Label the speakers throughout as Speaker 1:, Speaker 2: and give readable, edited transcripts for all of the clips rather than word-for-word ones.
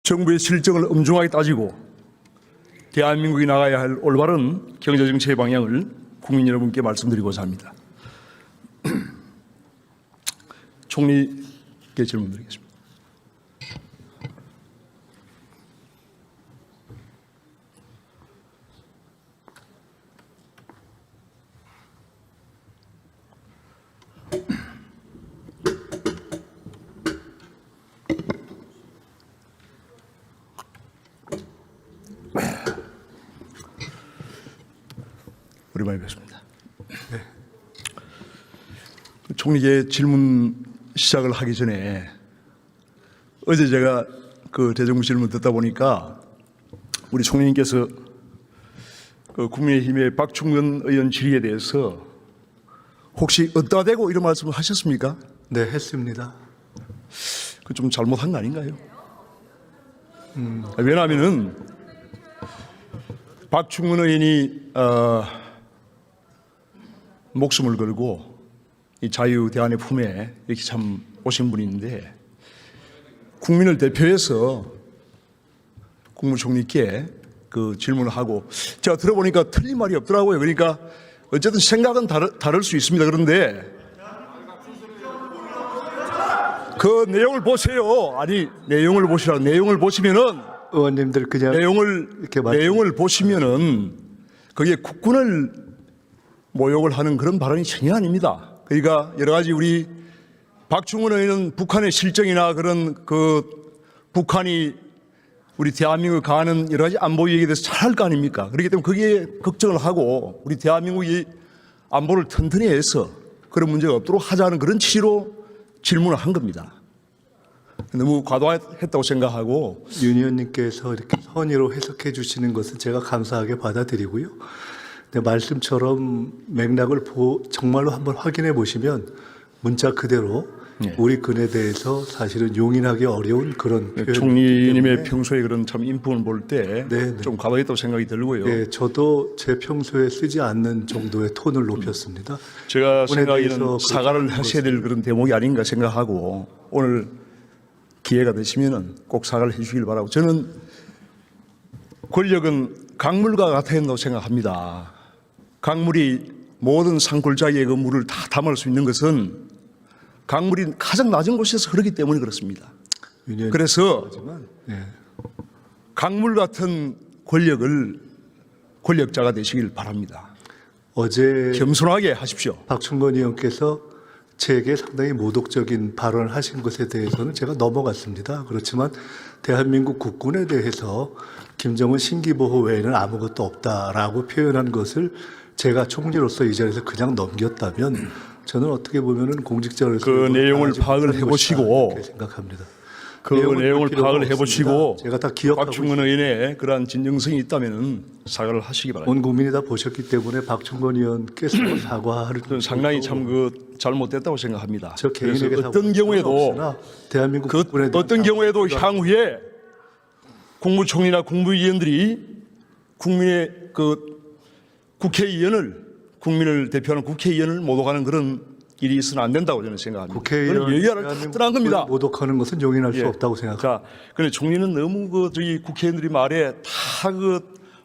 Speaker 1: 정부의 실정을 엄중하게 따지고 대한민국이 나가야 할 올바른 경제정책의 방향을 국민 여러분께 말씀드리고자 합니다. 총리께 질문 드리겠습니다. 오랜만에 뵙습니다. 네. 총리께 질문 시작을 하기 전에 어제 제가 그 대정부 질문 듣다 보니까 우리 총리님께서 그 국민의힘의 박충근 의원 질의에 대해서 혹시 어디다 대고 이런 말씀을 하셨습니까?
Speaker 2: 네, 했습니다.
Speaker 1: 그 좀 잘못한 거 아닌가요? 왜냐하면은 박충근 의원이 목숨을 걸고 이 자유대안의 품에 이렇게 참 오신 분인데 국민을 대표해서 국무총리께 그 질문을 하고 제가 들어보니까 틀린 말이 없더라고요. 그러니까 어쨌든 생각은 다를 수 있습니다. 그런데 그 내용을 보세요. 아니 내용을 보시라고. 내용을 보시면은
Speaker 2: 의원님들 그냥
Speaker 1: 내용을 보시면은 그게 국군을 모욕을 하는 그런 발언이 전혀 아닙니다. 그러니까 여러 가지 우리 박충근 의원은 북한의 실정이나 그런 그 북한이 우리 대한민국을 가하는 여러 가지 안보 얘기에 대해서 잘 할 거 아닙니까? 그렇기 때문에 거기에 걱정을 하고 우리 대한민국이 안보를 튼튼히 해서 그런 문제가 없도록 하자는 그런 취지로 질문을 한 겁니다. 너무 과도했다고 생각하고
Speaker 2: 윤 의원님께서 이렇게 선의로 해석해 주시는 것은 제가 감사하게 받아들이고요. 근데 말씀처럼 맥락을 정말로 한번 확인해 보시면 문자 그대로 우리 근에 대해서 사실은 용인하기 어려운 그런 표현.
Speaker 1: 총리님의 평소에 그런 참 인품을 볼 때 좀 과도했다고 생각이 들고요.
Speaker 2: 네, 저도 제 평소에 쓰지 않는 정도의 톤을 높였습니다.
Speaker 1: 제가 생각에는 사과를 하셔야 될 그런 대목이 아닌가 생각하고 오늘 기회가 되시면은 꼭 사과를 해주시길 바라고. 저는 권력은 강물과 같아야 한다고 생각합니다. 강물이 모든 산골짜기에 그 물을 다 담을 수 있는 것은 강물이 가장 낮은 곳에서 흐르기 때문에 그렇습니다. 그래서 강물 같은 권력자가 되시길 바랍니다.
Speaker 2: 어제
Speaker 1: 겸손하게 하십시오.
Speaker 2: 박충건 의원께서 제게 상당히 모독적인 발언을 하신 것에 대해서는 제가 넘어갔습니다. 그렇지만 대한민국 국군에 대해서 김정은 신기보호 외에는 아무것도 없다라고 표현한 것을 제가 총리로서 이 자리에서 그냥 넘겼다면 저는 어떻게 보면은 공직자로서
Speaker 1: 그 내용을 파악을 해보시고
Speaker 2: 생각합니다.
Speaker 1: 그 내용을 파악을 해보시고
Speaker 2: 제가 다 기억하고
Speaker 1: 박충근 의원의 그러한 진정성이 있다면은 사과를 하시기 바랍니다.
Speaker 2: 온 국민이 다 보셨기 때문에 박충건 의원께서 사과를
Speaker 1: 상당히 참 그 잘못됐다고 생각합니다.
Speaker 2: 저 개인에게
Speaker 1: 어떤 경우에도
Speaker 2: 대한민국
Speaker 1: 그 어떤 경우에도 향후에 국무총리나 국무위원들이 국민의 그 국회의원을 국민을 대표하는 국회의원을 모독하는 그런 일이 있어는 안 된다고 저는 생각합니다.
Speaker 2: 국회의원을
Speaker 1: 떠난 겁니다.
Speaker 2: 모독하는 것은 용인할 수 없다고 생각합니다.
Speaker 1: 자, 그런데 총리는 너무 그 저희 국회의원들이 말에 다 그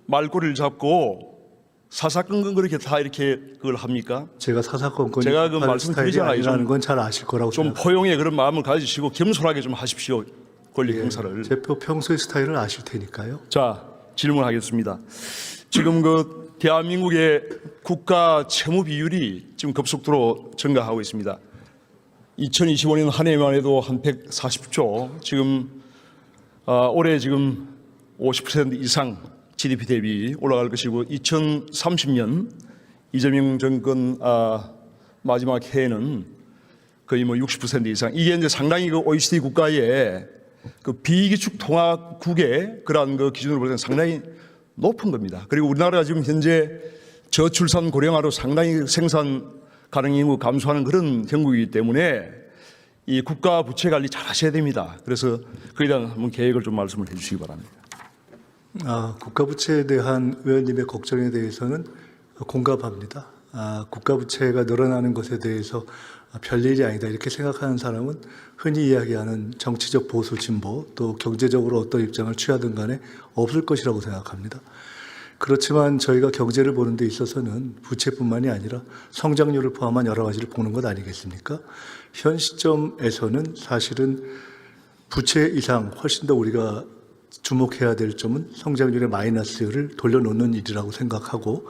Speaker 1: 말꼬리를 잡고 사사건건 그렇게 다 이렇게 그걸 합니까?
Speaker 2: 제가 사사건건이
Speaker 1: 제가 그 말씀드리잖아요.
Speaker 2: 아니라는 건 잘 아실 거라고
Speaker 1: 좀
Speaker 2: 생각합니다.
Speaker 1: 포용의 그런 마음을 가지시고 겸손하게 좀 하십시오. 권력 행사를.
Speaker 2: 제 평소의 스타일을 아실 테니까요.
Speaker 1: 자, 질문하겠습니다. 지금 그 대한민국의 국가 채무 비율이 지금 급속도로 증가하고 있습니다. 2025년 한 해만 해도 한 140조, 지금 올해 지금 50% 이상 GDP 대비 올라갈 것이고 2030년 이재명 정권 마지막 해에는 거의 뭐 60% 이상. 이게 이제 상당히 그 OECD 국가의 그 비기축 통화국의 그러한 그 기준으로 볼 때는 상당히 높은 겁니다. 그리고 우리나라가 지금 현재 저출산 고령화로 상당히 생산 가능성이 감소하는 그런 형국이기 때문에 이 국가 부채 관리 잘 하셔야 됩니다. 그래서 그에 대한 한번 계획을 좀 말씀을 해 주시기 바랍니다.
Speaker 2: 국가 부채에 대한 의원님의 걱정에 대해서는 공감합니다. 국가 부채가 늘어나는 것에 대해서 별일이 아니다 이렇게 생각하는 사람은 흔히 이야기하는 정치적 보수 진보 또 경제적으로 어떤 입장을 취하든 간에 없을 것이라고 생각합니다. 그렇지만 저희가 경제를 보는 데 있어서는 부채뿐만이 아니라 성장률을 포함한 여러 가지를 보는 것 아니겠습니까? 현 시점에서는 사실은 부채 이상 훨씬 더 우리가 주목해야 될 점은 성장률의 마이너스를 돌려놓는 일이라고 생각하고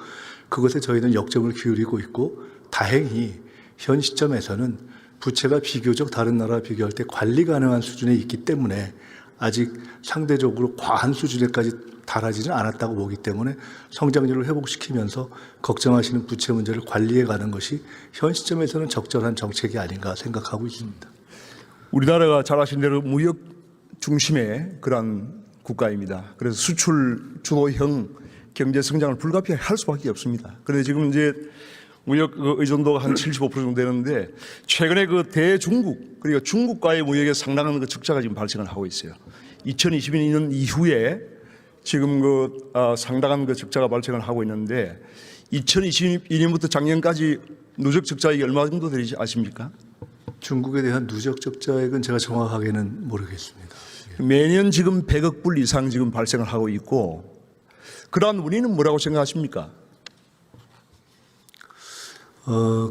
Speaker 2: 그것에 저희는 역정을 기울이고 있고 다행히 현 시점에서는 부채가 비교적 다른 나라와 비교할 때 관리 가능한 수준에 있기 때문에 아직 상대적으로 과한 수준에까지 달하지는 않았다고 보기 때문에 성장률을 회복시키면서 걱정하시는 부채 문제를 관리해 가는 것이 현 시점에서는 적절한 정책이 아닌가 생각하고 있습니다.
Speaker 1: 우리나라가 잘 아신 대로 무역 중심의 그러한 국가입니다. 그래서 수출 주도형 경제 성장을 불가피하게 할 수밖에 없습니다. 그런데 지금 이제 무역 의존도가 한 75% 정도 되는데 최근에 그 대중국 그리고 중국과의 무역에 상당한 그 적자가 지금 발생을 하고 있어요. 2022년 이후에 지금 상당한 그 적자가 발생을 하고 있는데 2022년부터 작년까지 누적 적자액이 얼마 정도 되는지 아십니까?
Speaker 2: 중국에 대한 누적 적자액은 제가 정확하게는 모르겠습니다.
Speaker 1: 매년 지금 100억 불 이상 지금 발생을 하고 있고 그러한 원인은 뭐라고 생각하십니까?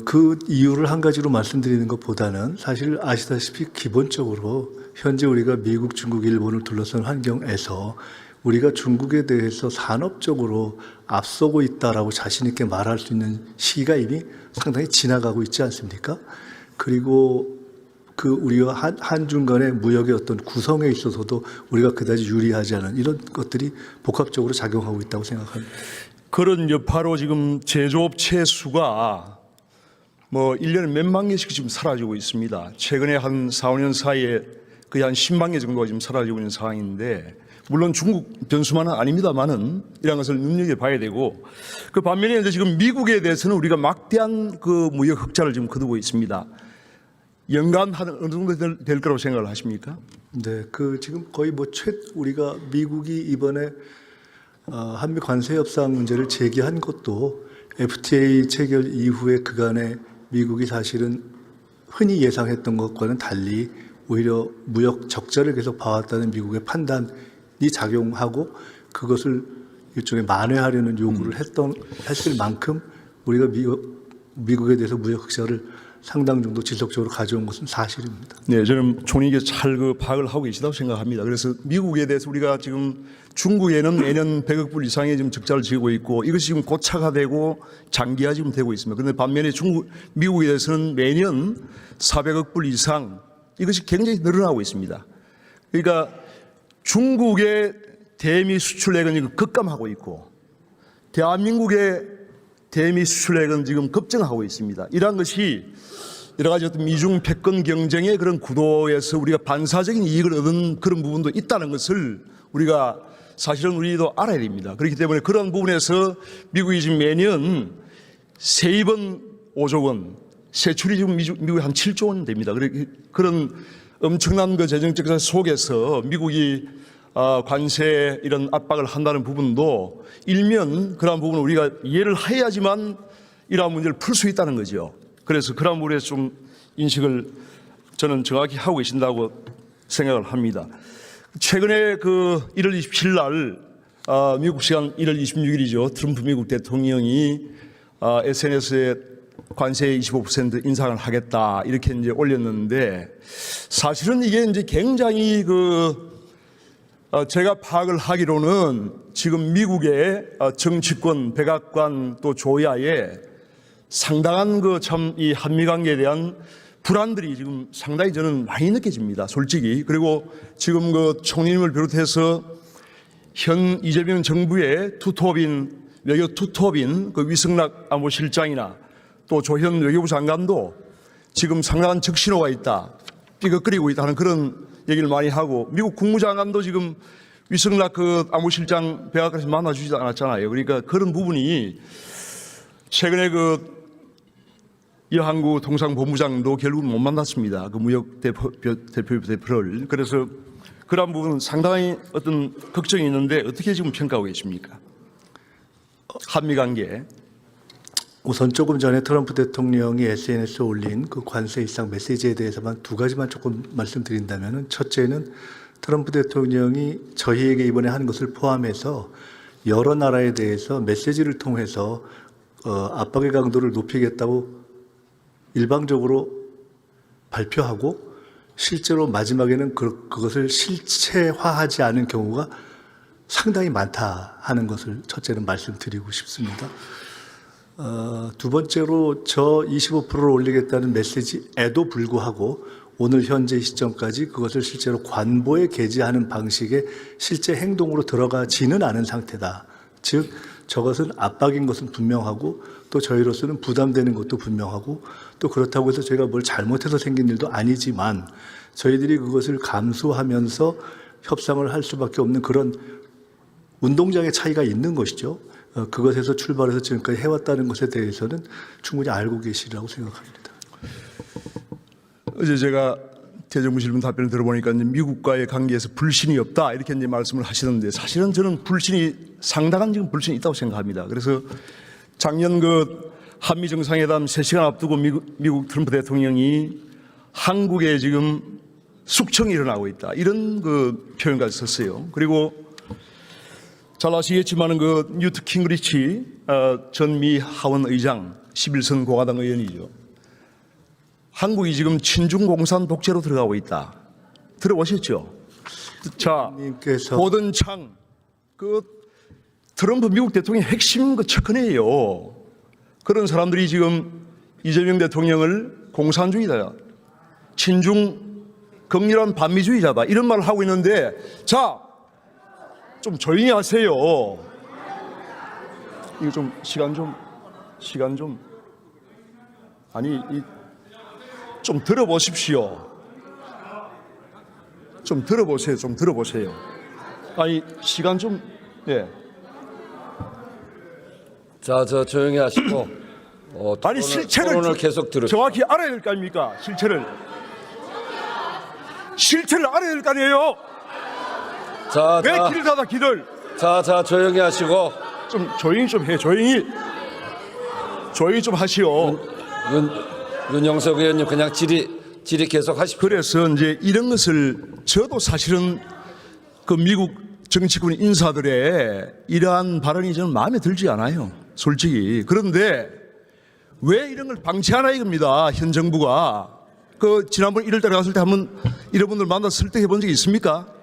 Speaker 2: 그 이유를 한 가지로 말씀드리는 것보다는 사실 아시다시피 기본적으로 현재 우리가 미국, 중국, 일본을 둘러싼 환경에서 우리가 중국에 대해서 산업적으로 앞서고 있다라고 자신 있게 말할 수 있는 시기가 이미 상당히 지나가고 있지 않습니까? 그리고 그 우리와 한중 간의 무역의 어떤 구성에 있어서도 우리가 그다지 유리하지 않은 이런 것들이 복합적으로 작용하고 있다고 생각합니다.
Speaker 1: 그런 여파로 지금 제조업체 수가 1년에 몇만 개씩 지금 사라지고 있습니다. 최근에 한 4, 5년 사이에 거의 한 10만 개 정도가 지금 사라지고 있는 상황인데 물론 중국 변수만은 아닙니다만은 이런 것을 눈여겨봐야 되고 그 반면에 이제 지금 미국에 대해서는 우리가 막대한 그 무역 흑자를 지금 거두고 있습니다. 연간 한 어느 정도 될 거라고 생각을 하십니까?
Speaker 2: 네, 지금 거의 우리가 미국이 이번에 한미 관세 협상 문제를 제기한 것도 FTA 체결 이후에 그간에 미국이 사실은 흔히 예상했던 것과는 달리 오히려 무역 적자를 계속 봐왔다는 미국의 판단이 작용하고 그것을 일종의 만회하려는 요구를 했을 만큼 우리가 미국에 대해서 무역 흑자를 상당 정도 지속적으로 가져온 것은 사실입니다.
Speaker 1: 네, 저는 총리께 잘 파악을 하고 계시다고 생각합니다. 그래서 미국에 대해서 우리가 지금 중국에는 매년 100억 불 이상의 지금 적자를 지고 있고 이것이 지금 고착화되고 장기화 지금 되고 있습니다. 그런데 반면에 미국에 대해서는 매년 400억 불 이상 이것이 굉장히 늘어나고 있습니다. 그러니까 중국의 대미 수출액은 지금 급감하고 있고 대한민국의 대미 수출액은 지금 급증하고 있습니다. 이러한 것이 여러 가지 어떤 미중 패권 경쟁의 그런 구도에서 우리가 반사적인 이익을 얻은 그런 부분도 있다는 것을 우리가 사실은 우리도 알아야 됩니다. 그렇기 때문에 그런 부분에서 미국이 지금 매년 세입은 5조 원, 세출이 지금 미국이 한 7조 원 됩니다. 그런 엄청난 그 재정 적자 속에서 미국이 관세 이런 압박을 한다는 부분도 일면 그러한 부분을 우리가 이해를 해야지만 이러한 문제를 풀 수 있다는 거죠. 그래서 그러한 부분에서 좀 인식을 저는 정확히 하고 계신다고 생각을 합니다. 최근에 1월 27일 날 미국 시간 1월 26일이죠. 트럼프 미국 대통령이 SNS에 관세 25% 인상을 하겠다 이렇게 이제 올렸는데 사실은 이게 이제 굉장히 제가 파악을 하기로는 지금 미국의 정치권, 백악관 또 조야에 상당한 이 한미 관계에 대한 불안들이 지금 상당히 저는 많이 느껴집니다. 솔직히. 그리고 지금 총리님을 비롯해서 현 이재명 정부의 외교 투톱인 위성락 안보실장이나 또 조현 외교부 장관도 지금 상당한 적신호가 있다. 삐걱거리고 있다는 그런 얘기를 많이 하고 미국 국무장관도 지금 위성락 안보실장 백악관에서 만나주지도 않았잖아요. 그러니까 그런 부분이 최근에 여한구 통상본부장도 결국은 못 만났습니다. 무역 대표를. 그래서 그런 부분은 상당히 어떤 걱정이 있는데 어떻게 지금 평가하고 계십니까? 한미 관계.
Speaker 2: 우선 조금 전에 트럼프 대통령이 SNS에 올린 그 관세 인상 메시지에 대해서만 두 가지만 조금 말씀드린다면은, 첫째는 트럼프 대통령이 저희에게 이번에 한 것을 포함해서 여러 나라에 대해서 메시지를 통해서 압박의 강도를 높이겠다고 일방적으로 발표하고 실제로 마지막에는 그것을 실체화하지 않은 경우가 상당히 많다 하는 것을 첫째는 말씀드리고 싶습니다. 두 번째로 저 25%를 올리겠다는 메시지에도 불구하고 오늘 현재 시점까지 그것을 실제로 관보에 게재하는 방식의 실제 행동으로 들어가지는 않은 상태다. 즉 저것은 압박인 것은 분명하고 또 저희로서는 부담되는 것도 분명하고 또 그렇다고 해서 저희가 뭘 잘못해서 생긴 일도 아니지만 저희들이 그것을 감수하면서 협상을 할 수밖에 없는 그런 운동장의 차이가 있는 것이죠. 그것에서 출발해서 지금까지 해왔다는 것에 대해서는 충분히 알고 계시리라고 생각합니다.
Speaker 1: 어제 제가 대정부 질문 답변을 들어보니까 이제 미국과의 관계에서 불신이 없다 이렇게 이제 말씀을 하시는데, 사실은 저는 상당한 지금 불신이 있다고 생각합니다. 그래서 작년 그 한미 정상회담 3시간 앞두고 미국 트럼프 대통령이 한국에 지금 숙청이 일어나고 있다 이런 그 표현까지 썼어요. 그리고 잘 아시겠지만은 그 뉴트 킹그리치 전 미 하원 의장 11선 공화당 의원이죠. 한국이 지금 친중 공산 독재로 들어가고 있다. 들어보셨죠? 자, 고든창 그 트럼프 미국 대통령의 핵심 그 측근이에요. 그런 사람들이 지금 이재명 대통령을 공산주의다, 친중 극렬한 반미주의자다 이런 말을 하고 있는데, 자, 좀 조용히 하세요. 이거 좀 시간 좀 아니 좀 들어보십시오. 좀 들어보세요. 아니 시간 좀 예.
Speaker 3: 자, 조용히 하시고
Speaker 1: 아니 실체를
Speaker 3: 토론을 계속 들으세요.
Speaker 1: 정확히 알아야 될 거 아닙니까? 실체를 알아야 될 거 아니에요?
Speaker 3: 자,
Speaker 1: 왜 길을 닫아 길을?
Speaker 3: 자, 조용히 하시고
Speaker 1: 좀 조용히 좀 해. 조용히 좀 하시오.
Speaker 3: 윤영석 의원님 그냥 질의 계속 하십시오.
Speaker 1: 그래서 이제 이런 것을 저도 사실은 그 미국 정치권 인사들의 이러한 발언이 저는 마음에 들지 않아요, 솔직히. 그런데 왜 이런 걸 방치하나 이겁니다. 현 정부가. 그 지난번 1월달에 갔을 때 한번 이런 분들 만나서 설득해 본 적이 있습니까?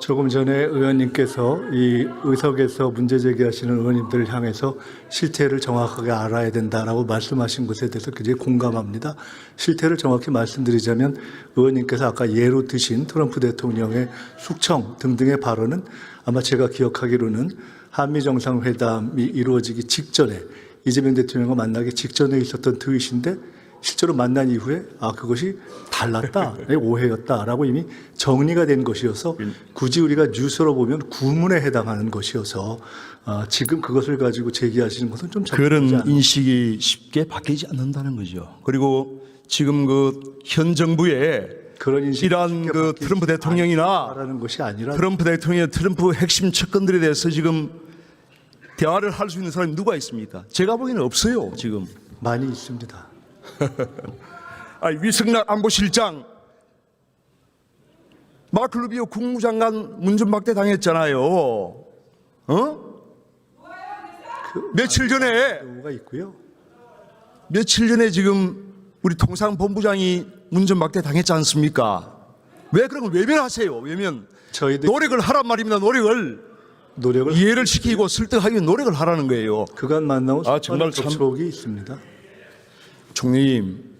Speaker 2: 조금 전에 의원님께서 이 의석에서 문제 제기하시는 의원님들을 향해서 실태를 정확하게 알아야 된다라고 말씀하신 것에 대해서 굉장히 공감합니다. 실태를 정확히 말씀드리자면 의원님께서 아까 예로 드신 트럼프 대통령의 숙청 등등의 발언은 아마 제가 기억하기로는 한미 정상회담이 이루어지기 직전에 이재명 대통령과 만나기 직전에 있었던 트윗인데, 실제로 만난 이후에 그것이 달랐다, 오해였다라고 이미 정리가 된 것이어서 굳이 우리가 뉴스로 보면 구문에 해당하는 것이어서 지금 그것을 가지고 제기하시는 것은 좀
Speaker 1: 그런 인식이 쉽게 바뀌지 않는다는 거죠. 그리고 지금 그 현 정부의
Speaker 2: 그런 인식이
Speaker 1: 이러한 그 트럼프 대통령이나
Speaker 2: 라는 것이 아니라
Speaker 1: 트럼프 핵심 측근들에 대해서 지금 대화를 할 수 있는 사람이 누가 있습니까? 제가 보기에는 없어요, 지금.
Speaker 2: 많이 있습니다.
Speaker 1: 위승락 안보실장, 마크 루비오 국무장관 문전박대 당했잖아요. 며칠
Speaker 2: 경우가 있고요.
Speaker 1: 지금 우리 통상본부장이 문전박대 당했지 않습니까? 왜 그런 걸 외면하세요? 외면.
Speaker 2: 저희들
Speaker 1: 노력을 하란 말입니다. 노력을 이해를 시키고 설득하기 위해 노력을 하라는 거예요.
Speaker 2: 그간 만나온
Speaker 1: 정말 참
Speaker 2: 접촉이 있습니다.
Speaker 1: 총리님,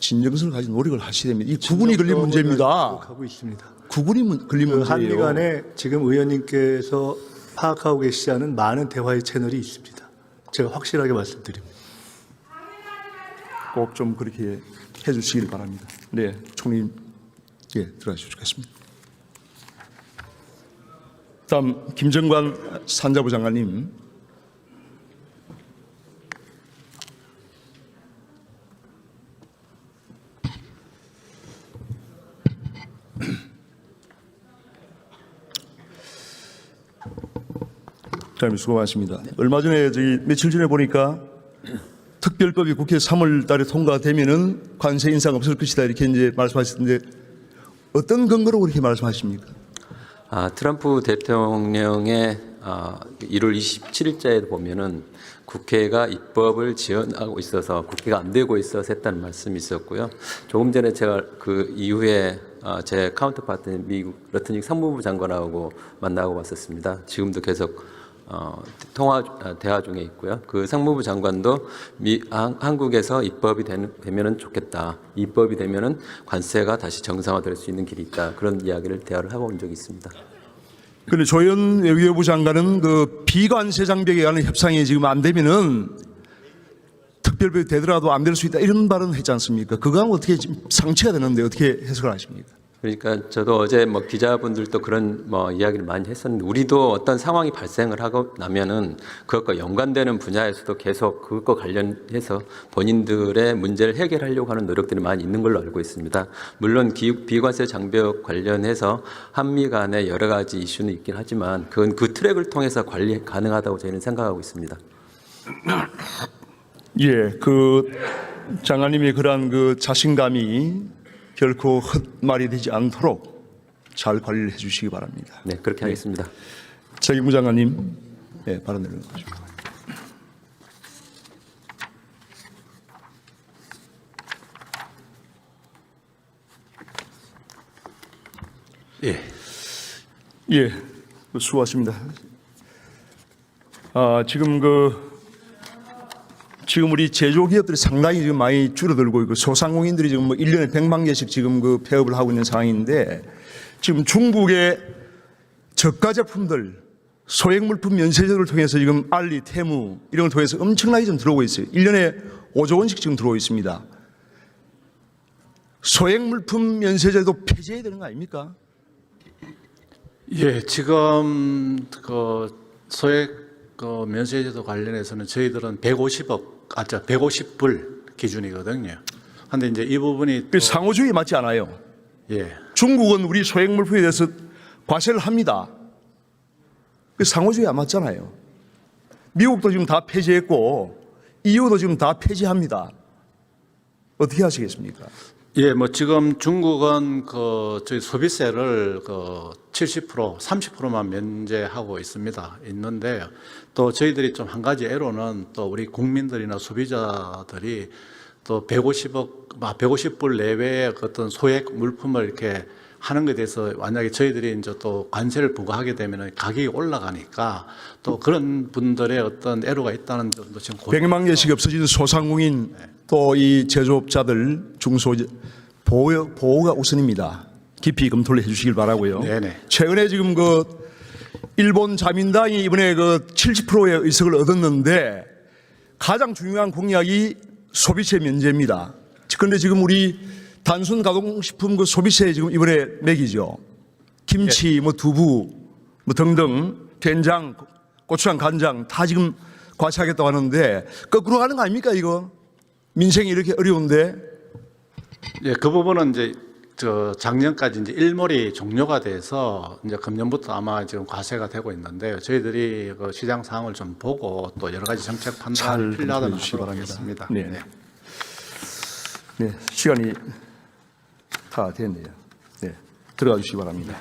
Speaker 1: 진정성을 가진 노력을 하셔야 됩니다. 이 구분이 걸린 문제입니다.
Speaker 2: 하고 있습니다.
Speaker 1: 구분이 걸린 문제예요.
Speaker 2: 한미 간에 지금 의원님께서 파악하고 계시지 않은 많은 대화의 채널이 있습니다. 제가 확실하게 말씀드립니다.
Speaker 1: 꼭 좀 그렇게 해주시길 바랍니다. 네, 총리님, 들어가시면 좋겠습니다. 다음 김정관 산자부 장관님. 수고 많습니다. 얼마 전에 며칠 전에 보니까 특별법이 국회 3월 달에 통과되면은 관세 인상 없을 것이다 이렇게 이제 말씀하셨는데 어떤 근거로 그렇게 말씀하십니까?
Speaker 4: 트럼프 대통령의 1월 27일자에 보면은 국회가 입법을 지연하고 있어서 국회가 안 되고 있어서 했다는 말씀이 있었고요. 조금 전에 제가 그 이후에 제 카운터파트인 미국 러트닉 상무부 장관하고 만나고 왔었습니다. 지금도 계속 대화 중에 있고요. 그 상무부 장관도 한국에서 입법이 되면은 좋겠다. 입법이 되면은 관세가 다시 정상화될 수 있는 길이 있다. 그런 이야기를 대화를 해본 적이 있습니다.
Speaker 1: 그런데 조현 외교부 장관은 그 비관세 장벽에 관한 협상이 지금 안 되면은 특별법이 되더라도 안 될 수 있다 이런 발언을 했지 않습니까? 그거하고 어떻게 지금 상치가 되는데 어떻게 해석을 하십니까?
Speaker 4: 그러니까 저도 어제 기자분들도 그런 이야기를 많이 했었는데 우리도 어떤 상황이 발생을 하고 나면은 그것과 연관되는 분야에서도 계속 그것과 관련해서 본인들의 문제를 해결하려고 하는 노력들이 많이 있는 걸로 알고 있습니다. 물론 비관세 장벽 관련해서 한미 간의 여러 가지 이슈는 있긴 하지만 그건 그 트랙을 통해서 관리 가능하다고 저희는 생각하고 있습니다.
Speaker 1: 예, 그 장관님의 그러한 그 자신감이 결코 헛말이 되지 않도록 잘 관리를 해주시기 바랍니다.
Speaker 4: 네, 그렇게 하겠습니다.
Speaker 1: 최경무 장관님, 네, 발언 내려놓으십시오. 예, 수고하십니다. 지금 우리 제조기업들이 상당히 지금 많이 줄어들고 있고 소상공인들이 지금 1년에 100만 개씩 지금 폐업을 하고 있는 상황인데 지금 중국의 저가 제품들 소액 물품 면세제도를 통해서 지금 알리, 테무 이런 걸 통해서 엄청나게 좀 들어오고 있어요. 1년에 5조 원씩 지금 들어오고 있습니다. 소액 물품 면세제도 폐지해야 되는 거 아닙니까?
Speaker 5: 예, 지금 소액 면세제도 관련해서는 저희들은 150불 기준이거든요. 그런데 이제 이 부분이
Speaker 1: 상호주의 맞지 않아요.
Speaker 5: 예,
Speaker 1: 중국은 우리 소액 물품에 대해서 과세를 합니다. 상호주의 안 맞잖아요. 미국도 지금 다 폐지했고 EU도 지금 다 폐지합니다. 어떻게 하시겠습니까?
Speaker 5: 예, 지금 중국은 저희 소비세를 70%, 30%만 면제하고 있는데 또 저희들이 좀 한 가지 애로는 또 우리 국민들이나 소비자들이 또 150불 내외의 어떤 소액 물품을 이렇게 하는 것에 대해서 만약에 저희들이 이제 또 관세를 부과하게 되면 가격이 올라가니까 또 그런 분들의 어떤 애로가 있다는 점도 지금
Speaker 1: 100만 개씩 없어진 소상공인 또 이 제조업자들 중소 보호가 우선입니다. 깊이 검토를 해주시길 바라고요.
Speaker 5: 네네.
Speaker 1: 최근에 지금 일본 자민당이 이번에 70%의 의석을 얻었는데 가장 중요한 공약이 소비세 면제입니다. 그런데 지금 우리 단순 가공식품 소비세 지금 이번에 매기죠. 김치, 두부, 등등, 된장, 고추장, 간장 다 지금 과세하겠다고 하는데 거꾸로 가는 거 아닙니까 이거? 민생이 이렇게 어려운데.
Speaker 5: 예, 그 부분은 이제 작년까지 이제 일몰이 종료가 돼서 이제 금년부터 아마 지금 과세가 되고 있는데요. 저희들이 시장 상황을 좀 보고 또 여러 가지 정책 판단이 필요하다고 하겠습니다.
Speaker 1: 네. 네, 시간이 다 됐네요. 네, 들어가 주시기 바랍니다.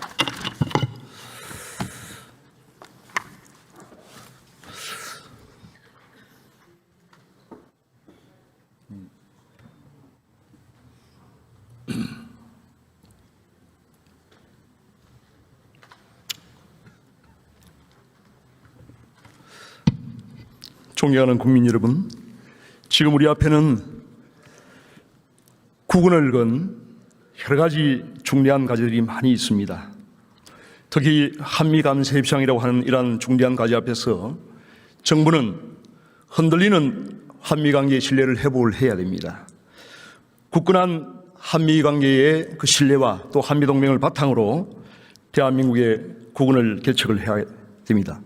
Speaker 1: 존경하는 국민 여러분, 지금 우리 앞에는 국운을 건 여러 가지 중대한 과제들이 많이 있습니다. 특히 한미 감세 협상이라고 하는 이러한 중대한 과제 앞에서 정부는 흔들리는 한미 관계의 신뢰를 회복을 해야 됩니다. 굳건한 한미 관계의 그 신뢰와 또 한미 동맹을 바탕으로 대한민국의 국운을 개척을 해야 됩니다.